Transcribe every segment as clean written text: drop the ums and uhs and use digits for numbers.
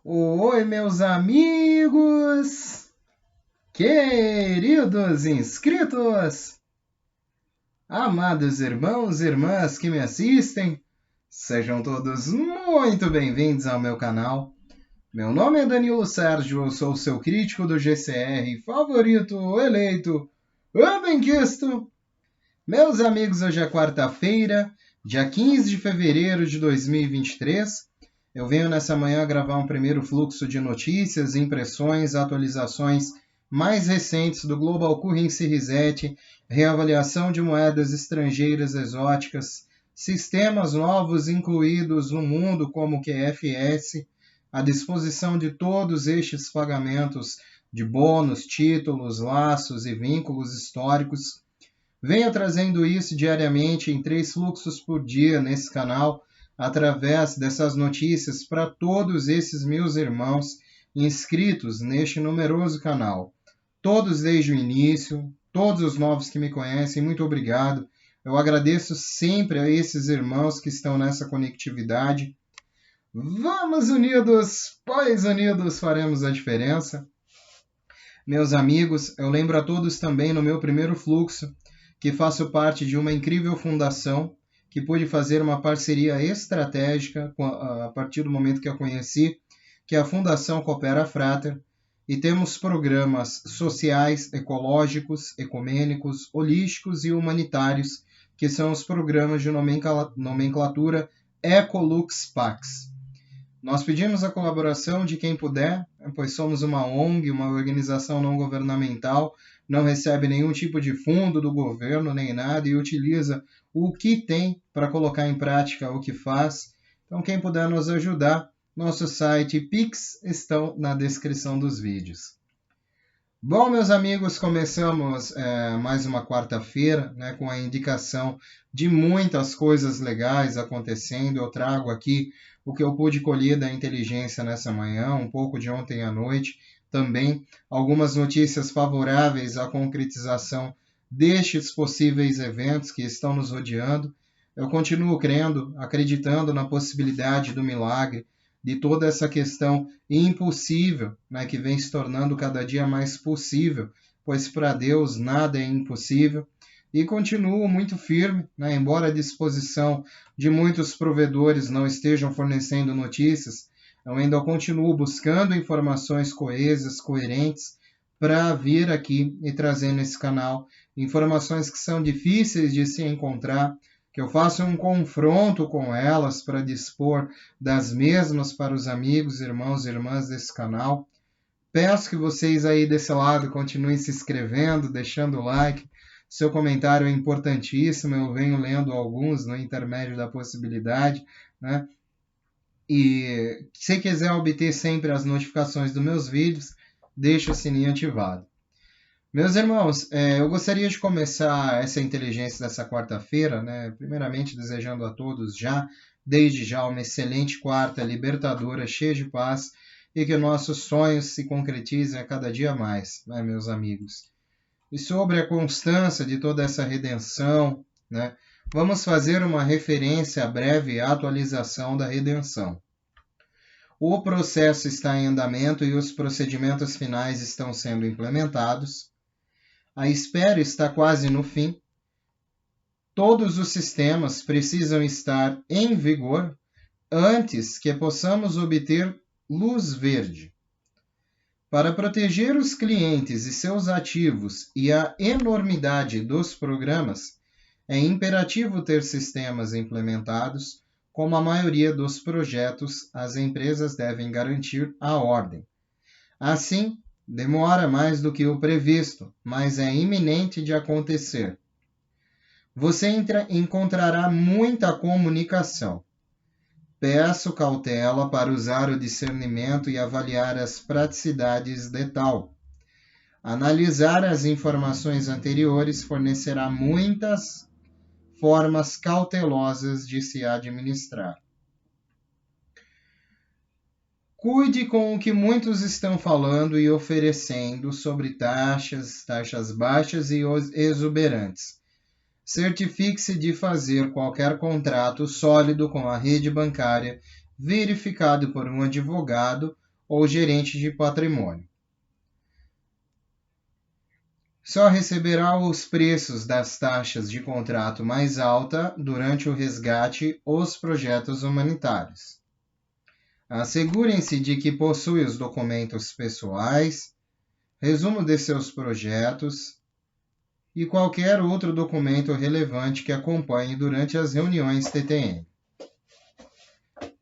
Oi, meus amigos, queridos inscritos, amados irmãos e irmãs que me assistem, sejam todos muito bem-vindos ao meu canal. Meu nome é Danilo Sérgio, eu sou o seu crítico do GCR favorito, eleito, benquisto. Meus amigos, hoje é quarta-feira, dia 15 de fevereiro de 2023. Eu venho nessa manhã gravar um primeiro fluxo de notícias, impressões, atualizações mais recentes do Global Currency Reset, reavaliação de moedas estrangeiras exóticas, sistemas novos incluídos no mundo como o QFS, à disposição de todos estes pagamentos de bônus, títulos, laços e vínculos históricos. Venho trazendo isso diariamente em 3 fluxos por dia nesse canal, através dessas notícias para todos esses meus irmãos inscritos neste numeroso canal. Todos desde o início, todos os novos que me conhecem, muito obrigado. Eu agradeço sempre a esses irmãos que estão nessa conectividade. Vamos unidos, pois unidos faremos a diferença. Meus amigos, eu lembro a todos também no meu primeiro fluxo que faço parte de uma incrível fundação que pude fazer uma parceria estratégica a partir do momento que a conheci, que é a Fundação Coopera Frater, e temos programas sociais, ecológicos, ecumênicos, holísticos e humanitários, que são os programas de nomenclatura Ecolux Pax. Nós pedimos a colaboração de quem puder, pois somos uma ONG, uma organização não governamental, não recebe nenhum tipo de fundo do governo nem nada e utiliza o que tem para colocar em prática o que faz. Então, quem puder nos ajudar, nosso site e Pix estão na descrição dos vídeos. Bom, meus amigos, começamos mais uma quarta-feira, né, com a indicação de muitas coisas legais acontecendo. Eu trago aqui o que eu pude colher da inteligência nessa manhã, um pouco de ontem à noite, também algumas notícias favoráveis à concretização destes possíveis eventos que estão nos rodeando. Eu continuo crendo, acreditando na possibilidade do milagre, de toda essa questão impossível, né, que vem se tornando cada dia mais possível, pois para Deus nada é impossível. E continuo muito firme, né, embora a disposição de muitos provedores não estejam fornecendo notícias, eu ainda continuo buscando informações coesas, coerentes, para vir aqui e trazer nesse canal informações que são difíceis de se encontrar, que eu faça um confronto com elas para dispor das mesmas para os amigos, irmãos e irmãs desse canal. Peço que vocês aí desse lado continuem se inscrevendo, deixando o like. Seu comentário é importantíssimo, eu venho lendo alguns no intermédio da possibilidade, né? E se quiser obter sempre as notificações dos meus vídeos, deixe o sininho ativado. Meus irmãos, eu gostaria de começar essa inteligência dessa quarta-feira, né? Primeiramente desejando a todos desde já, uma excelente quarta, libertadora, cheia de paz, e que nossos sonhos se concretizem a cada dia mais, né, meus amigos? E sobre a constância de toda essa redenção, né, vamos fazer uma referência à breve atualização da redenção. O processo está em andamento e os procedimentos finais estão sendo implementados. A espera está quase no fim. Todos os sistemas precisam estar em vigor antes que possamos obter luz verde. Para proteger os clientes e seus ativos e a enormidade dos programas, é imperativo ter sistemas implementados. Como a maioria dos projetos, as empresas devem garantir a ordem. Assim, demora mais do que o previsto, mas é iminente de acontecer. Você encontrará muita comunicação. Peço cautela para usar o discernimento e avaliar as praticidades de tal. Analisar as informações anteriores fornecerá muitas formas cautelosas de se administrar. Cuide com o que muitos estão falando e oferecendo sobre taxas baixas e exuberantes. Certifique-se de fazer qualquer contrato sólido com a rede bancária, verificado por um advogado ou gerente de patrimônio. Só receberá os preços das taxas de contrato mais alta durante o resgate os projetos humanitários. Assegurem-se de que possui os documentos pessoais, resumo de seus projetos e qualquer outro documento relevante que acompanhe durante as reuniões TTM.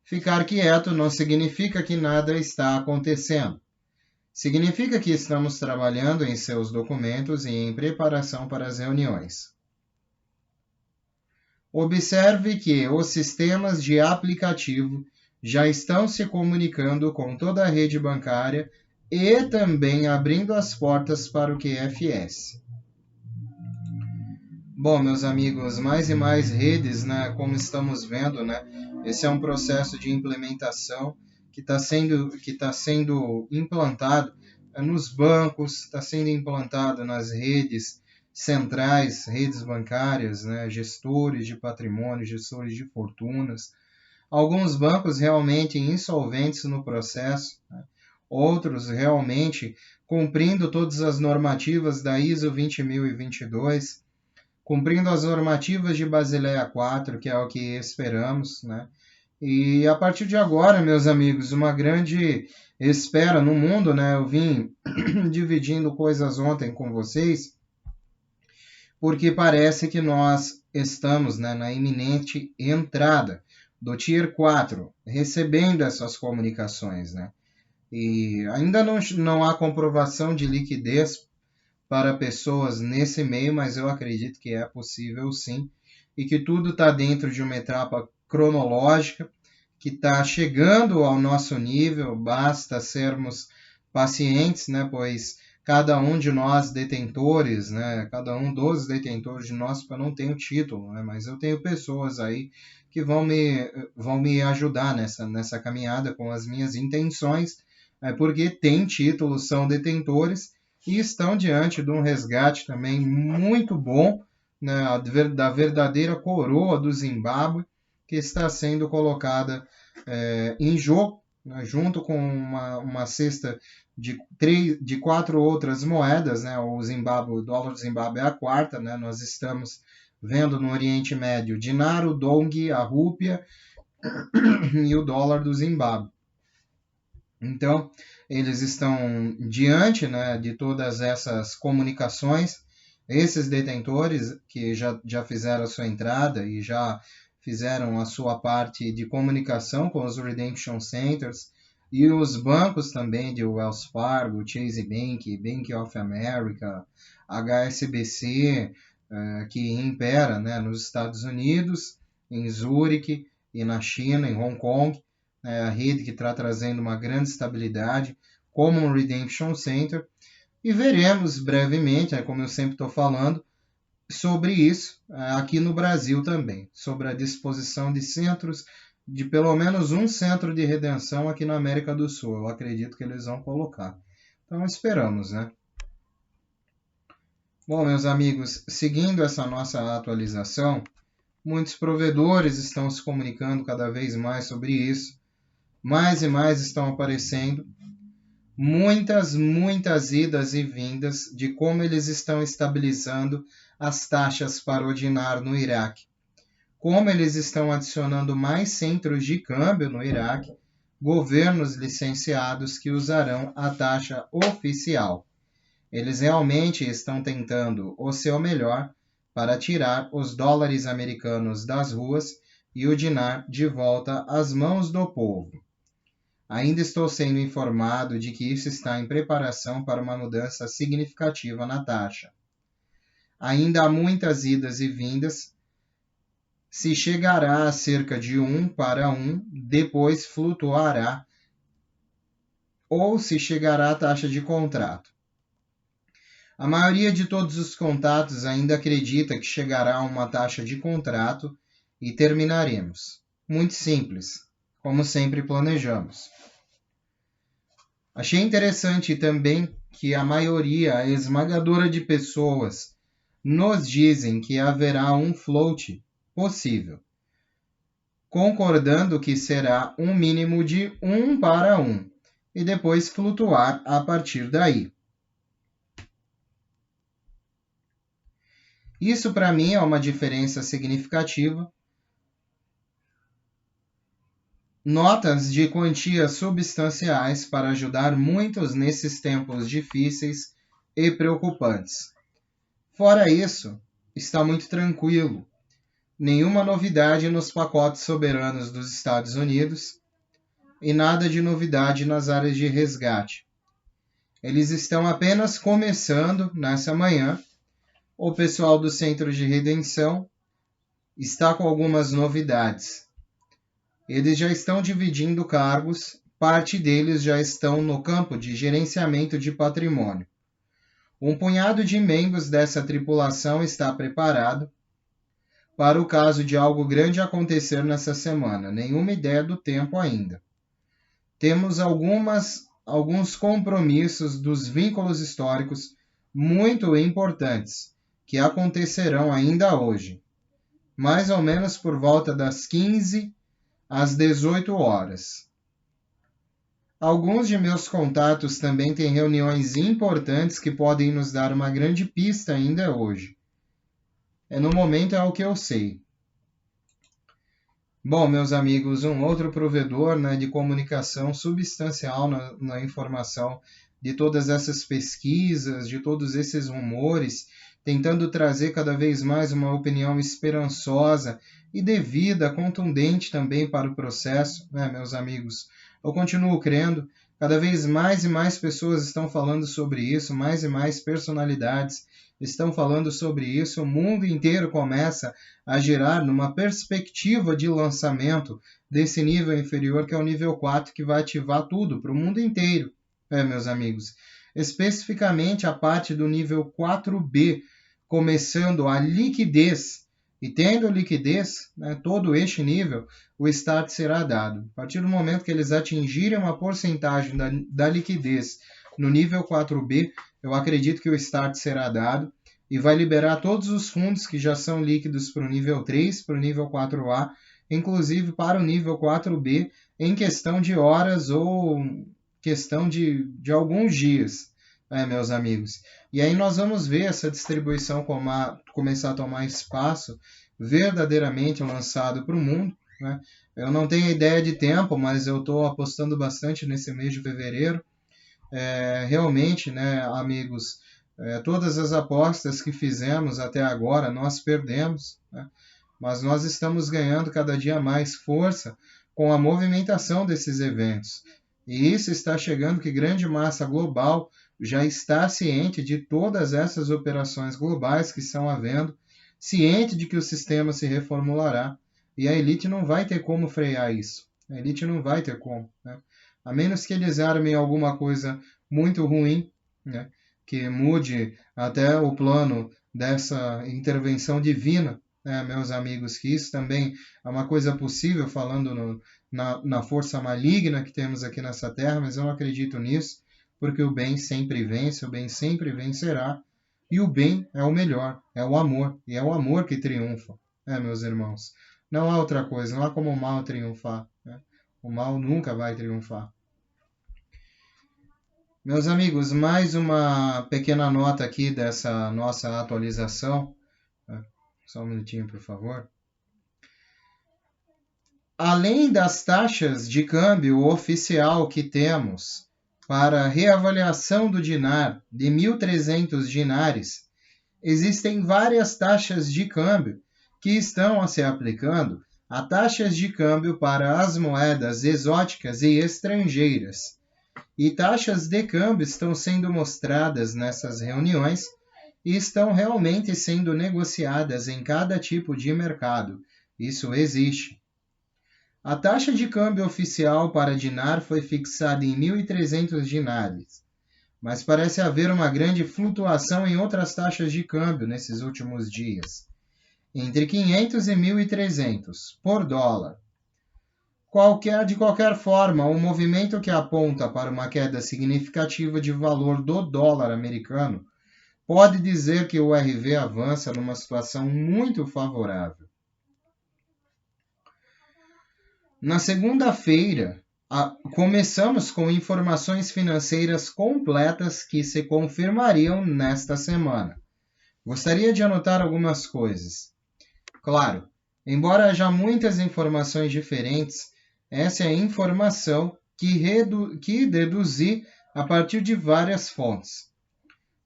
Ficar quieto não significa que nada está acontecendo. Significa que estamos trabalhando em seus documentos e em preparação para as reuniões. Observe que os sistemas de aplicativo já estão se comunicando com toda a rede bancária e também abrindo as portas para o QFS. Bom, meus amigos, mais e mais redes, né, como estamos vendo, né, esse é um processo de implementação que está sendo implantado nos bancos, está sendo implantado nas redes centrais, redes bancárias, né, gestores de patrimônio, gestores de fortunas. Alguns bancos realmente insolventes no processo, né, outros realmente cumprindo todas as normativas da ISO 20022, cumprindo as normativas de Basileia 4, que é o que esperamos, né? E a partir de agora, meus amigos, uma grande espera no mundo, né? Eu vim dividindo coisas ontem com vocês, porque parece que nós estamos, né, na iminente entrada do Tier 4, recebendo essas comunicações, né? E ainda não há comprovação de liquidez para pessoas nesse meio, mas eu acredito que é possível sim, e que tudo está dentro de uma etapa cronológica, que está chegando ao nosso nível, basta sermos pacientes, né, pois cada um de nós detentores, né, cada um dos detentores de nós não tem o título, né, mas eu tenho pessoas aí que vão me ajudar nessa caminhada com as minhas intenções, porque têm títulos, são detentores, e estão diante de um resgate também muito bom, né, da verdadeira coroa do Zimbábue, que está sendo colocada em jogo, né, junto com uma cesta de 4 outras moedas, né, o dólar do Zimbábue é a quarta, né, nós estamos vendo no Oriente Médio o dinar, o dong, a rúpia e o dólar do Zimbábue. Então, eles estão diante, né, de todas essas comunicações, esses detentores que já fizeram a sua entrada e já fizeram a sua parte de comunicação com os Redemption Centers e os bancos também de Wells Fargo, Chase Bank, Bank of America, HSBC, que impera, né, nos Estados Unidos, em Zurique e na China, em Hong Kong, a rede que está trazendo uma grande estabilidade, como um Redemption Center, e veremos brevemente, como eu sempre estou falando, sobre isso aqui no Brasil também, sobre a disposição de centros, de pelo menos um centro de redenção aqui na América do Sul. Eu acredito que eles vão colocar. Então esperamos, né? Bom, meus amigos, seguindo essa nossa atualização, muitos provedores estão se comunicando cada vez mais sobre isso. Mais e mais estão aparecendo muitas idas e vindas de como eles estão estabilizando as taxas para o dinar no Iraque, como eles estão adicionando mais centros de câmbio no Iraque, governos licenciados que usarão a taxa oficial. Eles realmente estão tentando o seu melhor para tirar os dólares americanos das ruas e o dinar de volta às mãos do povo. Ainda estou sendo informado de que isso está em preparação para uma mudança significativa na taxa. Ainda há muitas idas e vindas. Se chegará a cerca de 1 para 1, depois flutuará, ou se chegará à taxa de contrato. A maioria de todos os contatos ainda acredita que chegará a uma taxa de contrato e terminaremos. Muito simples, como sempre planejamos. Achei interessante também que a maioria a esmagadora de pessoas nos dizem que haverá um float possível, concordando que será um mínimo de 1 para 1. e depois flutuar a partir daí. Isso para mim é uma diferença significativa. Notas de quantias substanciais para ajudar muitos nesses tempos difíceis e preocupantes. Fora isso, está muito tranquilo. Nenhuma novidade nos pacotes soberanos dos Estados Unidos e nada de novidade nas áreas de resgate. Eles estão apenas começando nessa manhã. O pessoal do Centro de Redenção está com algumas novidades. Eles já estão dividindo cargos, parte deles já estão no campo de gerenciamento de patrimônio. Um punhado de membros dessa tripulação está preparado para o caso de algo grande acontecer nessa semana. Nenhuma ideia do tempo ainda. Temos alguns compromissos dos vínculos históricos muito importantes que acontecerão ainda hoje, mais ou menos por volta das 15 às 18 horas. Alguns de meus contatos também têm reuniões importantes que podem nos dar uma grande pista ainda hoje. No momento é o que eu sei. Bom, meus amigos, um outro provedor, de comunicação substancial na informação de todas essas pesquisas, de todos esses rumores, tentando trazer cada vez mais uma opinião esperançosa e devida, contundente também para o processo, meus amigos. Eu continuo crendo, cada vez mais e mais pessoas estão falando sobre isso, mais e mais personalidades estão falando sobre isso, o mundo inteiro começa a girar numa perspectiva de lançamento desse nível inferior, que é o nível 4, que vai ativar tudo para o mundo inteiro, meus amigos. Especificamente a parte do nível 4B, começando a liquidez, e tendo liquidez, todo este nível, o start será dado. A partir do momento que eles atingirem uma porcentagem da liquidez no nível 4B, eu acredito que o start será dado e vai liberar todos os fundos que já são líquidos para o nível 3, para o nível 4A, inclusive para o nível 4B, em questão de horas ou questão de alguns dias, meus amigos. E aí nós vamos ver essa distribuição começar a tomar espaço verdadeiramente lançado para o mundo. Eu não tenho ideia de tempo, mas eu estou apostando bastante nesse mês de fevereiro. Realmente, amigos, todas as apostas que fizemos até agora nós perdemos, mas nós estamos ganhando cada dia mais força com a movimentação desses eventos. E isso está chegando que grande massa global já está ciente de todas essas operações globais que estão havendo, ciente de que o sistema se reformulará, e a elite não vai ter como frear isso. A elite não vai ter como, a menos que eles armem alguma coisa muito ruim, que mude até o plano dessa intervenção divina, meus amigos, que isso também é uma coisa possível, falando na força maligna que temos aqui nessa terra, mas eu não acredito nisso, porque o bem sempre vence, o bem sempre vencerá, e o bem é o melhor, é o amor, e é o amor que triunfa, meus irmãos. Não há outra coisa, não há como o mal triunfar. O mal nunca vai triunfar. Meus amigos, mais uma pequena nota aqui dessa nossa atualização. Só um minutinho, por favor. Além das taxas de câmbio oficial que temos para reavaliação do dinar de 1.300 dinares, existem várias taxas de câmbio que estão a se aplicando a taxas de câmbio para as moedas exóticas e estrangeiras. E taxas de câmbio estão sendo mostradas nessas reuniões e estão realmente sendo negociadas em cada tipo de mercado. Isso existe. A taxa de câmbio oficial para dinar foi fixada em 1.300 dinares, mas parece haver uma grande flutuação em outras taxas de câmbio nesses últimos dias, entre 500 e 1.300 por dólar. De qualquer forma, o movimento que aponta para uma queda significativa de valor do dólar americano pode dizer que o RV avança numa situação muito favorável. Na segunda-feira, Começamos com informações financeiras completas que se confirmariam nesta semana. Gostaria de anotar algumas coisas. Claro, embora haja muitas informações diferentes, essa é a informação que deduzi a partir de várias fontes.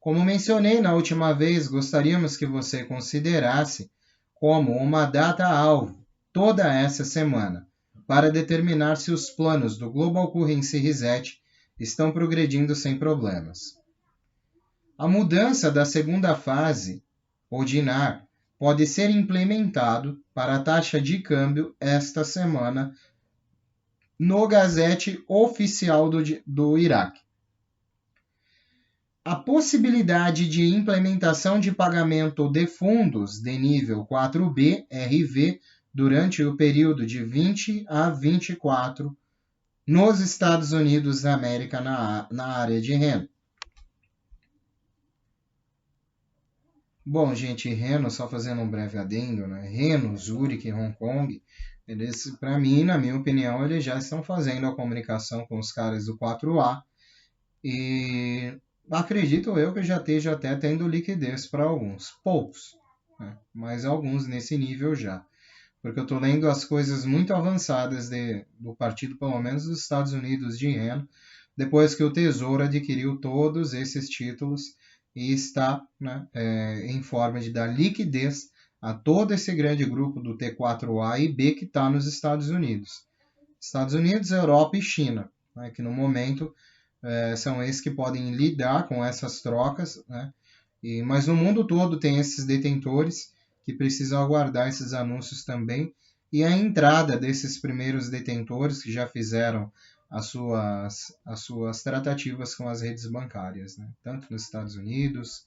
Como mencionei na última vez, gostaríamos que você considerasse como uma data-alvo toda essa semana, para determinar se os planos do Global Currency Reset estão progredindo sem problemas. A mudança da segunda fase, ou DINAR, pode ser implementado para a taxa de câmbio esta semana no Gazette Oficial do Iraque. A possibilidade de implementação de pagamento de fundos de nível 4B RV durante o período de 20 a 24 nos Estados Unidos da América na área de renda. Bom, gente, Reno, só fazendo um breve adendo, né? Reno, Zurique e Hong Kong, eles, para mim, na minha opinião, eles já estão fazendo a comunicação com os caras do 4A e acredito eu que já esteja até tendo liquidez para alguns, poucos, né? Mas alguns nesse nível já. Porque eu estou lendo as coisas muito avançadas do partido, pelo menos dos Estados Unidos de Reno, depois que o Tesouro adquiriu todos esses títulos e está, né, em forma de dar liquidez a todo esse grande grupo do T4A e B que está nos Estados Unidos. Estados Unidos, Europa e China, né, que no momento são esses que podem lidar com essas trocas, né, mas no mundo todo tem esses detentores que precisam aguardar esses anúncios também e a entrada desses primeiros detentores que já fizeram as suas tratativas com as redes bancárias, né? Tanto nos Estados Unidos,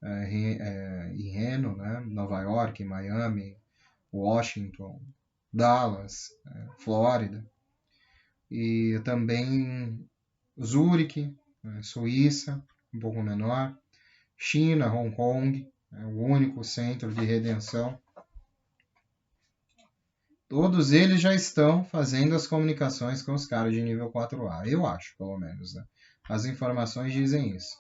em Reno, né? Nova York, Miami, Washington, Dallas, Flórida, e também Zurique, Suíça, um pouco menor, China, Hong Kong, o único centro de redenção. Todos eles já estão fazendo as comunicações com os caras de nível 4A. Eu acho, pelo menos, né? As informações dizem isso.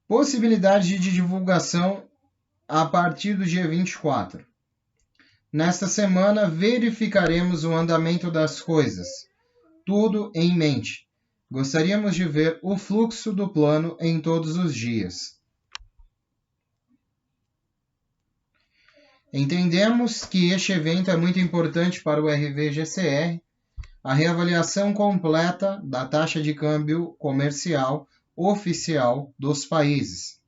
Possibilidade de divulgação a partir do dia 24. Nesta semana, verificaremos o andamento das coisas. Tudo em mente. Gostaríamos de ver o fluxo do plano em todos os dias. Entendemos que este evento é muito importante para o RVGCR, a reavaliação completa da taxa de câmbio comercial oficial dos países.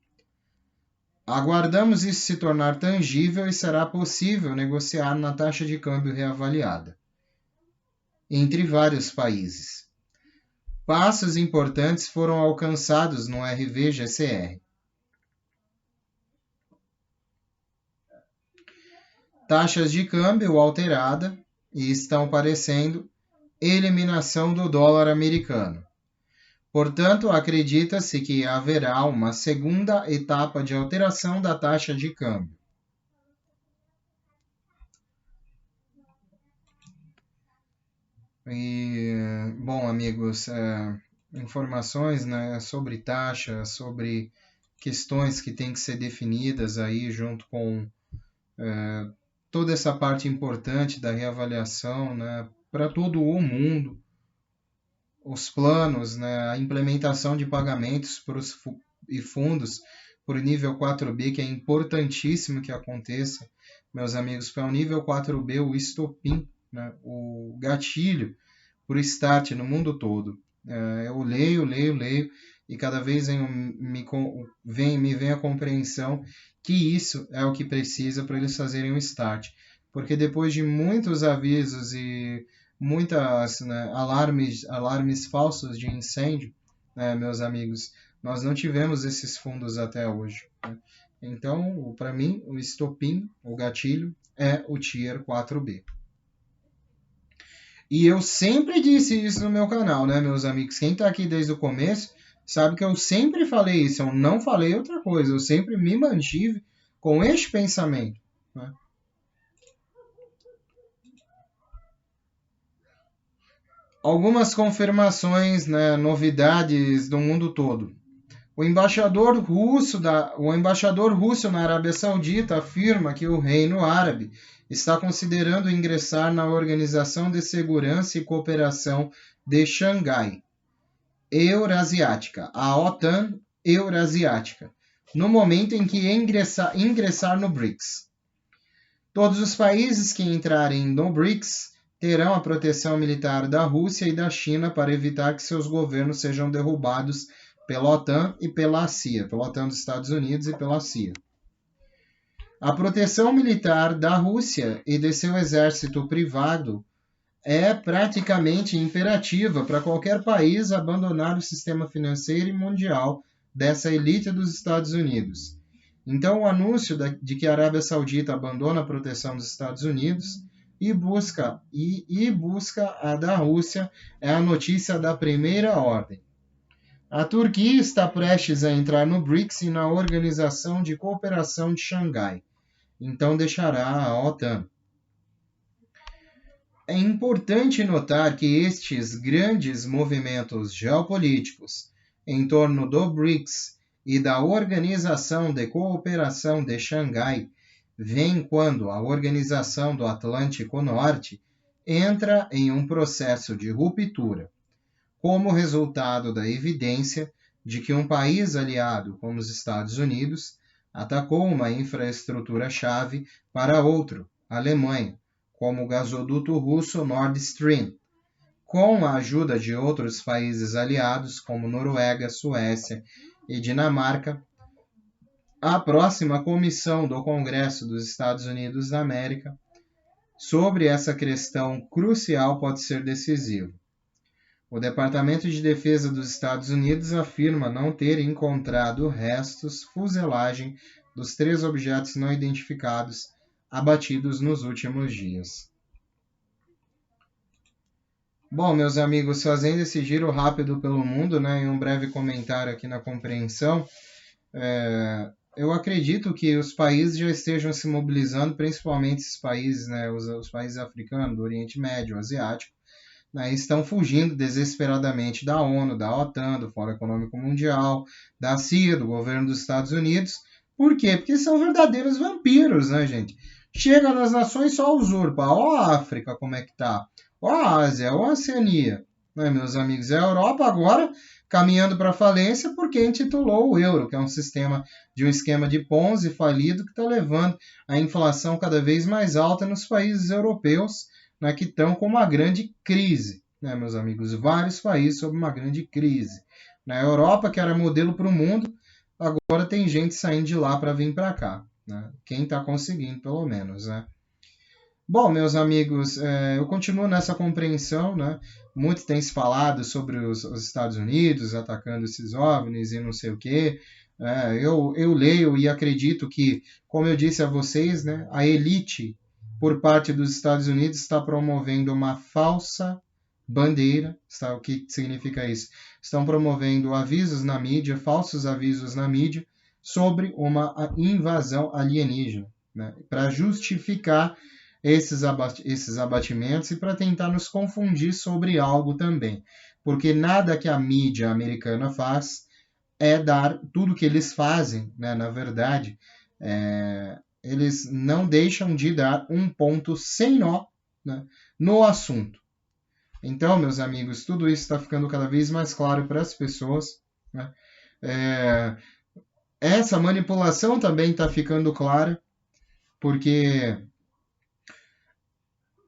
Aguardamos isso se tornar tangível e será possível negociar na taxa de câmbio reavaliada entre vários países. Passos importantes foram alcançados no RVGCR. Taxas de câmbio alterada e estão parecendo eliminação do dólar americano. Portanto, acredita-se que haverá uma segunda etapa de alteração da taxa de câmbio. E, bom, amigos, informações, né, sobre taxa, sobre questões que têm que ser definidas aí junto com toda essa parte importante da reavaliação, né, para todo o mundo, os planos, né, a implementação de pagamentos para os fundos por nível 4B, que é importantíssimo que aconteça, meus amigos, para o nível 4B, o estopim, né, o gatilho para o start no mundo todo. Eu leio, e cada vez me vem a compreensão que isso é o que precisa para eles fazerem o start. Porque depois de muitos avisos e muitas, né, alarmes falsos de incêndio, né, meus amigos, nós não tivemos esses fundos até hoje. Né? Então, para mim, o estopim, o gatilho, é o Tier 4B. E eu sempre disse isso no meu canal, né, meus amigos? Quem está aqui desde o começo sabe que eu sempre falei isso, eu não falei outra coisa, eu sempre me mantive com este pensamento. Né? Algumas confirmações, né, novidades do mundo todo. O embaixador russo na Arábia Saudita afirma que o Reino Árabe está considerando ingressar na Organização de Segurança e Cooperação de Xangai Eurasiática, a OTAN Eurasiática, no momento em que ingressar no BRICS. Todos os países que entrarem no BRICS terão a proteção militar da Rússia e da China para evitar que seus governos sejam derrubados pela OTAN e pela CIA, pela OTAN dos Estados Unidos e pela CIA. A proteção militar da Rússia e de seu exército privado é praticamente imperativa para qualquer país abandonar o sistema financeiro e mundial dessa elite dos Estados Unidos. Então, o anúncio de que a Arábia Saudita abandona a proteção dos Estados Unidos e busca a da Rússia é a notícia da primeira ordem. A Turquia está prestes a entrar no BRICS e na Organização de Cooperação de Xangai, então deixará a OTAN. É importante notar que estes grandes movimentos geopolíticos em torno do BRICS e da Organização de Cooperação de Xangai vêm quando a Organização do Atlântico Norte entra em um processo de ruptura, como resultado da evidência de que um país aliado, como os Estados Unidos, atacou uma infraestrutura-chave para outro, a Alemanha, como o gasoduto russo Nord Stream, com a ajuda de outros países aliados, como Noruega, Suécia e Dinamarca. A próxima comissão do Congresso dos Estados Unidos da América sobre essa questão crucial pode ser decisiva. O Departamento de Defesa dos Estados Unidos afirma não ter encontrado restos fuselagem dos 3 objetos não identificados abatidos nos últimos dias. Bom, meus amigos, fazendo esse giro rápido pelo mundo, né, e um breve comentário aqui na compreensão, eu acredito que os países já estejam se mobilizando, principalmente esses países, né, os países africanos, do Oriente Médio, asiático, né, estão fugindo desesperadamente da ONU, da OTAN, do Fórum Econômico Mundial, da CIA, do governo dos Estados Unidos. Por quê? Porque são verdadeiros vampiros, né, gente? Chega nas nações só usurpa. Ó a África, como é que tá? Ó a Ásia, ó a Oceania. Né, meus amigos? A Europa agora caminhando para a falência porque intitulou o euro, que é um esquema de Ponzi falido que está levando a inflação cada vez mais alta nos países europeus, né, que estão com uma grande crise, né, meus amigos? Vários países sob uma grande crise. Na Europa, que era modelo para o mundo, agora tem gente saindo de lá para vir para cá. Né? Quem está conseguindo, pelo menos. Né? Bom, meus amigos, eu continuo nessa compreensão. Né? Muito tem se falado sobre os Estados Unidos atacando esses OVNIs e não sei o quê. Eu leio e acredito que, como eu disse a vocês, né, a elite por parte dos Estados Unidos está promovendo uma falsa bandeira. O que significa isso? Estão promovendo avisos na mídia, falsos avisos na mídia, sobre uma invasão alienígena, né? Para justificar esses abatimentos e para tentar nos confundir sobre algo também. Porque nada que a mídia americana faz é dar tudo que eles fazem, né? Na verdade, eles não deixam de dar um ponto sem nó, né, no assunto. Então, meus amigos, tudo isso está ficando cada vez mais claro para as pessoas. Né? Essa manipulação também está ficando clara, porque,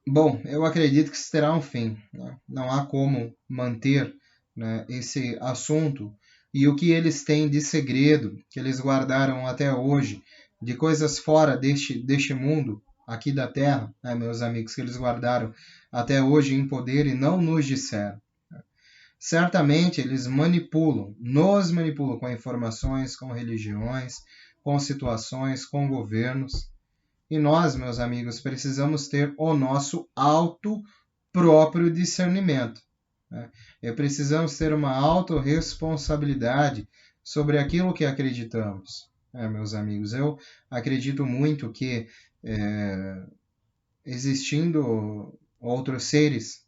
bom, eu acredito que isso terá um fim. Né? Não há como manter, né, esse assunto e o que eles têm de segredo, que eles guardaram até hoje, de coisas fora deste mundo, aqui da Terra, né, meus amigos, que eles guardaram até hoje em poder e não nos disseram. Certamente eles nos manipulam com informações, com religiões, com situações, com governos. E nós, meus amigos, precisamos ter o nosso próprio discernimento. Né? E precisamos ter uma autorresponsabilidade sobre aquilo que acreditamos. Meus amigos, eu acredito muito que existindo outros seres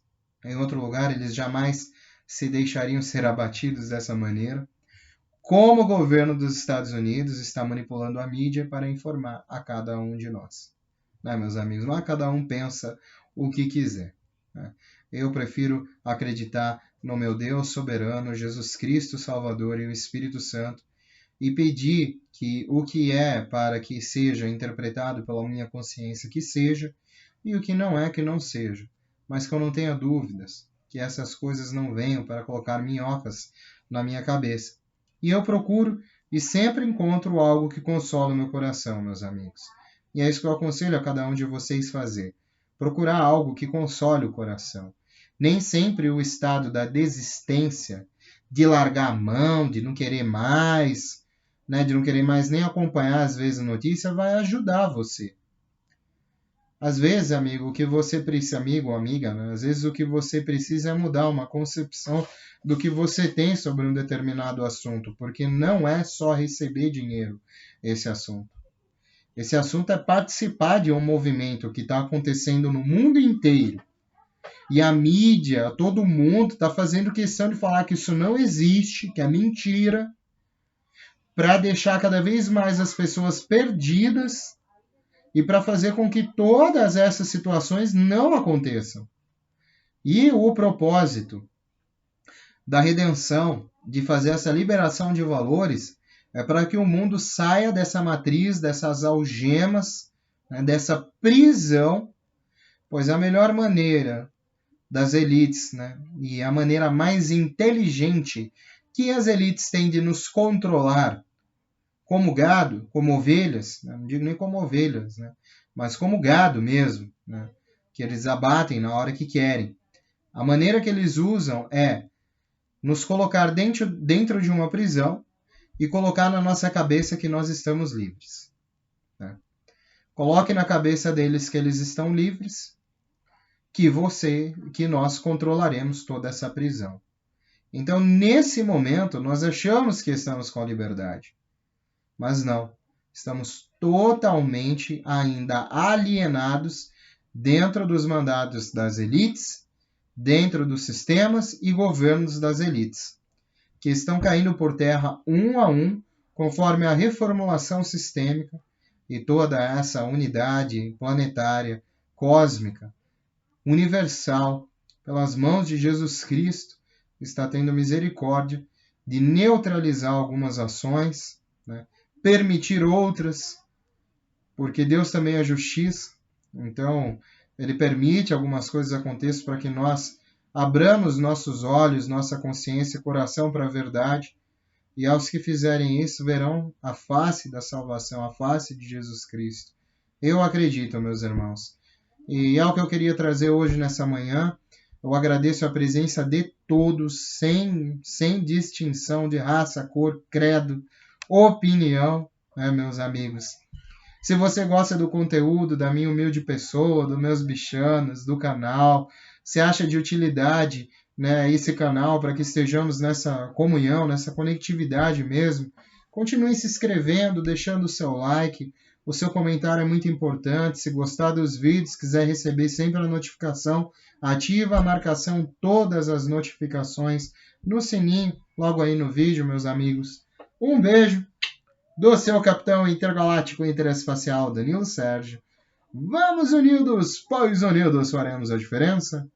Em outro lugar, eles jamais se deixariam ser abatidos dessa maneira. Como o governo dos Estados Unidos está manipulando a mídia para informar a cada um de nós. Né, meus amigos? Mas cada um pensa o que quiser. Né? Eu prefiro acreditar no meu Deus soberano, Jesus Cristo Salvador e o Espírito Santo, e pedir que o que é para que seja interpretado pela minha consciência que seja, e o que não é que não seja. Mas que eu não tenha dúvidas, que essas coisas não venham para colocar minhocas na minha cabeça. E eu procuro e sempre encontro algo que consola o meu coração, meus amigos. E é isso que eu aconselho a cada um de vocês fazer. Procurar algo que console o coração. Nem sempre o estado da desistência, de largar a mão, de não querer mais, né, de não querer mais nem acompanhar às vezes a notícia, vai ajudar você. Às vezes, amigo, o que você precisa, amigo ou amiga, né? Às vezes o que você precisa é mudar uma concepção do que você tem sobre um determinado assunto, porque não é só receber dinheiro esse assunto. Esse assunto é participar de um movimento que está acontecendo no mundo inteiro. E a mídia, todo mundo está fazendo questão de falar que isso não existe, que é mentira, para deixar cada vez mais as pessoas perdidas e para fazer com que todas essas situações não aconteçam. E o propósito da redenção, de fazer essa liberação de valores, é para que o mundo saia dessa matriz, dessas algemas, né, dessa prisão, pois a melhor maneira das elites, né, e a maneira mais inteligente que as elites têm de nos controlar, como gado, como ovelhas, né? Não digo nem como ovelhas, né? Mas como gado mesmo, né? Que eles abatem na hora que querem. A maneira que eles usam é nos colocar dentro de uma prisão e colocar na nossa cabeça que nós estamos livres. Né? Coloque na cabeça deles que eles estão livres, que nós controlaremos toda essa prisão. Então, nesse momento, nós achamos que estamos com a liberdade. Mas não, estamos totalmente ainda alienados dentro dos mandados das elites, dentro dos sistemas e governos das elites, que estão caindo por terra um a um, conforme a reformulação sistêmica e toda essa unidade planetária, cósmica, universal, pelas mãos de Jesus Cristo, está tendo misericórdia de neutralizar algumas ações, né? Permitir outras, porque Deus também é justiça, então ele permite algumas coisas aconteçam para que nós abramos nossos olhos, nossa consciência e coração para a verdade, e aos que fizerem isso verão a face da salvação, a face de Jesus Cristo. Eu acredito, meus irmãos. E é o que eu queria trazer hoje nessa manhã. Eu agradeço a presença de todos, sem distinção de raça, cor, credo, opinião, né, meus amigos? Se você gosta do conteúdo da minha humilde pessoa, dos meus bichanos, do canal, se acha de utilidade, né, esse canal para que estejamos nessa comunhão, nessa conectividade mesmo, continue se inscrevendo, deixando o seu like, o seu comentário é muito importante. Se gostar dos vídeos, quiser receber sempre a notificação, ativa a marcação, todas as notificações no sininho, logo aí no vídeo, meus amigos. Um beijo do seu capitão intergaláctico interespacial, Danilo Sérgio. Vamos unidos, pois unidos faremos a diferença.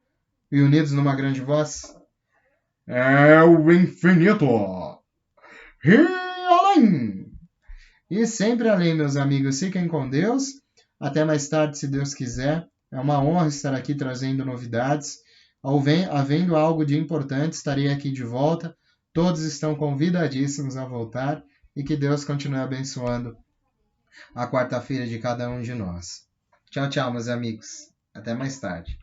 E unidos numa grande voz, é o infinito. E além. E sempre além, meus amigos. Fiquem com Deus. Até mais tarde, se Deus quiser. É uma honra estar aqui trazendo novidades. Havendo algo de importante, estarei aqui de volta. Todos estão convidadíssimos a voltar. E que Deus continue abençoando a quarta-feira de cada um de nós. Tchau, tchau, meus amigos. Até mais tarde.